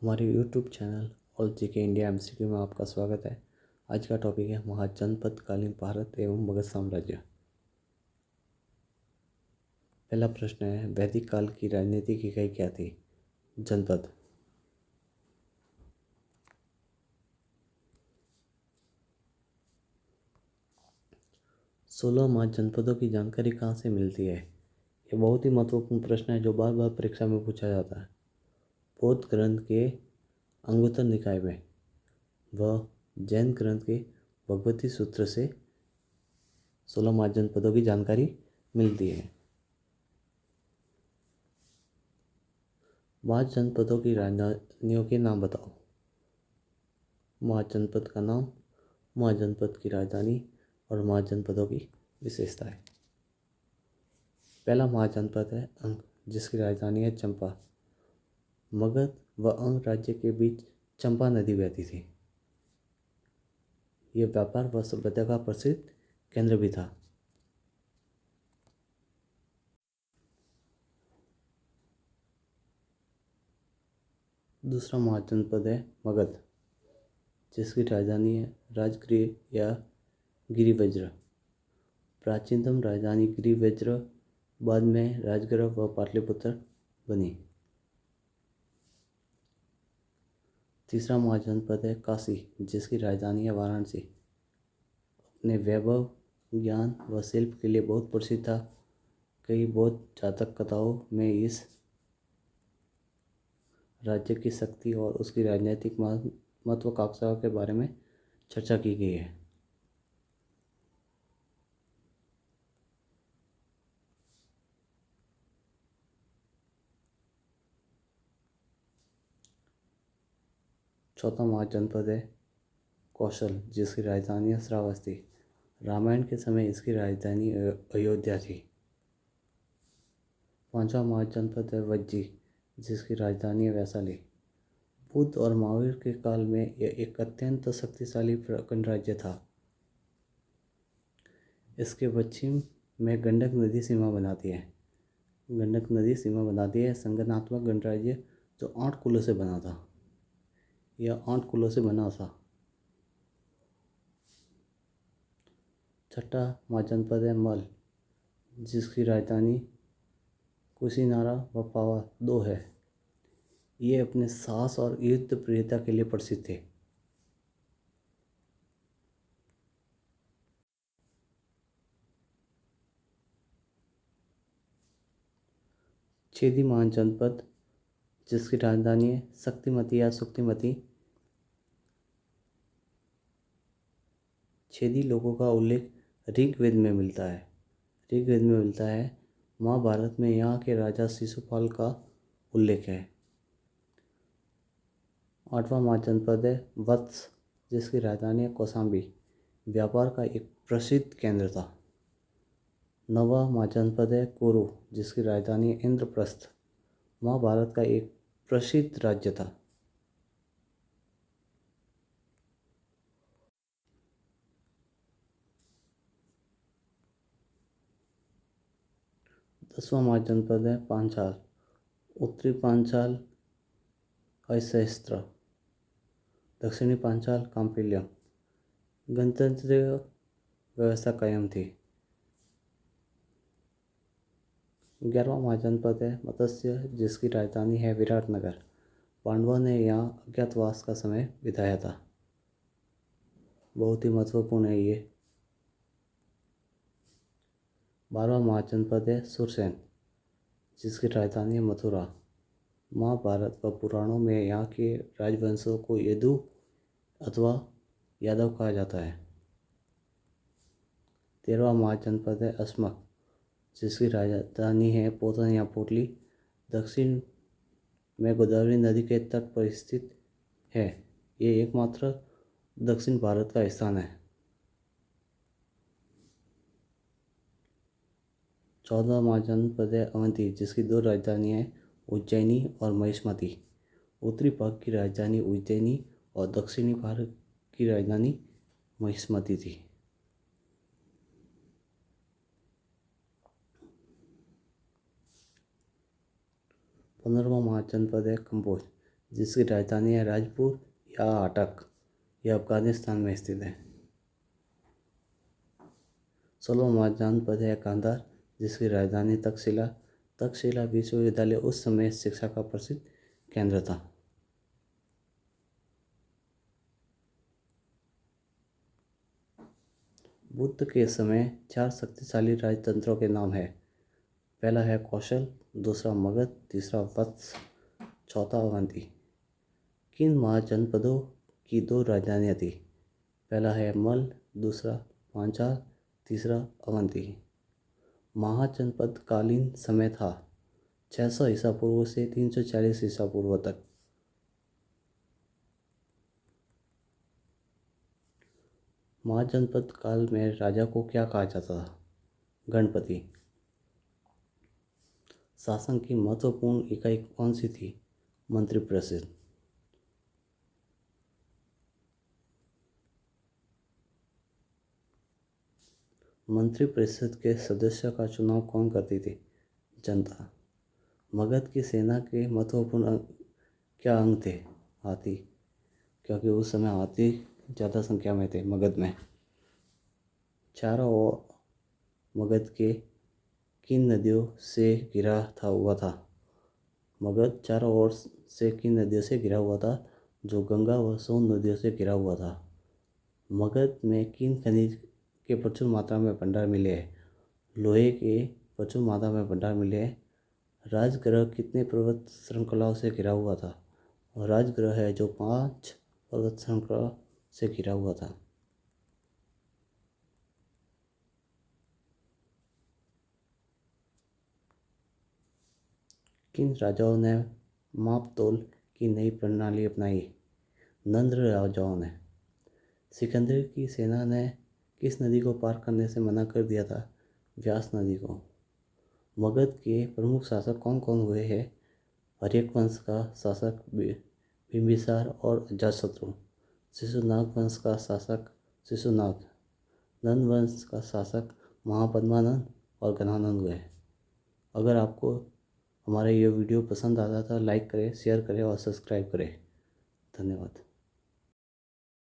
हमारे YouTube channel all GK India MCQ में आपका स्वागत है। आज का टॉपिक है महाजनपद कालीन भारत एवं मगध साम्राज्य। पहला प्रश्न है, वैदिक काल की राजनीति की इकाई क्या थी? जनपद। सोलह महाजनपदों की जानकारी कहाँ से मिलती है? ये बहुत ही महत्वपूर्ण प्रश्न है जो बार बार परीक्षा में पूछा जाता है। बौद्ध ग्रंथ के अंगुत्तर निकाय में व जैन ग्रंथ के भगवती सूत्र से 16 महाजनपदों की जानकारी मिलती है। महाजनपदों की राजधानियों के नाम बताओ। महाजनपद का नाम, महाजनपद की राजधानी और महाजनपदों की विशेषताएं। पहला महाजनपद है अंग, जिसकी राजधानी है चंपा। मगध व अंग राज्य के बीच चंपा नदी बहती थी। यह व्यापार व सभ्यता का प्रसिद्ध केंद्र भी था। दूसरा महाजनपद है मगध, जिसकी राजधानी है राजगृह या गिरिवज्र। प्राचीनतम राजधानी गिरिवज्र बाद में राजगृह व पाटलिपुत्र बनी। तीसरा महाजनपद है काशी, जिसकी राजधानी है वाराणसी। अपने वैभव, ज्ञान व शिल्प के लिए बहुत प्रसिद्ध था। कई बौद्ध जातक कथाओं में इस राज्य की शक्ति और उसकी राजनीतिक महत्वाकांक्षाओं के बारे में चर्चा की गई है। चौथा महाजनपद है कौशल, जिसकी राजधानी है श्रावस्ती। रामायण के समय इसकी राजधानी अयोध्या थी। पांचवा महाजनपद है वज्जी, जिसकी राजधानी है वैशाली। बुद्ध और महावीर के काल में यह एक अत्यंत शक्तिशाली गणराज्य था। इसके पश्चिम में गंडक नदी सीमा बनाती है। गंडक नदी सीमा बनाती है संगठनात्मक गणराज्य जो 8 कुलों से बना था। यह 8 कुलों से बना था। छठा महाजनपद है मल, जिसकी राजधानी कुशीनारा व पावा 2 है। ये अपने साहस और युद्ध प्रियता के लिए प्रसिद्ध थे। छेदी महाजनपद, जिसकी राजधानी है शक्तिमती या सुक्तिमती। छेदी लोगों का उल्लेख ऋग्वेद में मिलता है। महाभारत में यहाँ के राजा शिशुपाल का उल्लेख है। आठवां महाजनपद है वत्स, जिसकी राजधानी है कौशाम्बी। व्यापार का एक प्रसिद्ध केंद्र था। नौवां महाजनपद है कुरु, जिसकी राजधानी है इंद्रप्रस्थ। महाभारत का एक प्रसिद्ध राज्य था। दसवां महाजनपद है पांचाल। उत्तरी पांचाल असहस्त्र, दक्षिणी पांचाल काम्पिल्यम। गणतंत्र व्यवस्था कायम थी। 11वां महाजनपद है मत्स्य, जिसकी राजधानी है विराटनगर। पांडवों ने यहाँ अज्ञातवास का समय बिताया था। बहुत ही महत्वपूर्ण है ये। 12वां महाजनपद है सुरसेन, जिसकी राजधानी है मथुरा। महाभारत व पुराणों में यहाँ के राजवंशों को यदु अथवा यादव कहा जाता है। 13वां महाजनपद है अस्मक, जिसकी राजधानी है पोतन या पोटली। दक्षिण में गोदावरी नदी के तट पर स्थित है। ये एकमात्र दक्षिण भारत का स्थान है। 14वां महाजनपद है अवंती, जिसकी 2 राजधानियाँ हैं, उज्जैनी और महिष्मती। उत्तरी भाग की राजधानी उज्जैनी और दक्षिणी भाग की राजधानी महिष्मती थी। 15वां महाजनपद है कंबोज, जिसकी राजधानी है राजपुर या अटक, यह अफगानिस्तान में स्थित है। 16वां जनपद है कांधार, जिसकी राजधानी तक्षशिला। तक्षशिला विश्वविद्यालय उस समय शिक्षा का प्रसिद्ध केंद्र था। बुद्ध के समय 4 शक्तिशाली राजतंत्रों के नाम है। पहला है कौशल, दूसरा मगध, तीसरा वत्स, चौथा अवंती। किन महाजनपदों की 2 राजधानियाँ थी? पहला है मल, दूसरा पांचाल, तीसरा अवंती। महाजनपद कालीन समय था 600 ईसा पूर्व से 340 ईसा पूर्व तक। महाजनपद काल में राजा को क्या कहा जाता था? गणपति। शासन की महत्वपूर्ण इकाई कौन सी थी? मंत्रिपरिषद। मंत्रिपरिषद के सदस्यों का चुनाव कौन करती थी? जनता। मगध की सेना के महत्वपूर्ण क्या अंग थे? हाथी, क्योंकि उस समय हाथी ज़्यादा संख्या में थे मगध में। चारों ओर मगध के किन नदियों से घिरा हुआ था? मगध चारों ओर से किन नदियों से घिरा हुआ था? जो गंगा व सोन नदियों से घिरा हुआ था। मगध में किन खनिज के प्रचुर मात्रा में भंडार मिले हैं? लोहे के प्रचुर मात्रा में भंडार मिले हैं। राजगृह कितने पर्वत श्रृंखलाओं से घिरा हुआ था? और राजगृह है जो 5 पर्वत श्रृंखला से घिरा हुआ था। किन राजाओं ने माप-तोल की नई प्रणाली अपनाई? नंद्र राजाओं ने। सिकंदर की सेना ने किस नदी को पार करने से मना कर दिया था? व्यास नदी को। मगध के प्रमुख शासक कौन कौन हुए हैं? हर्यक वंश का शासक बिंबिसार और अजातशत्रु। शिशुनाग वंश का शासक शिशुनाग। नंद वंश का शासक महापद्मानंद और घनानंद हुए। अगर आपको हमारा ये वीडियो पसंद आता था लाइक करें, शेयर करें और सब्सक्राइब करें। धन्यवाद।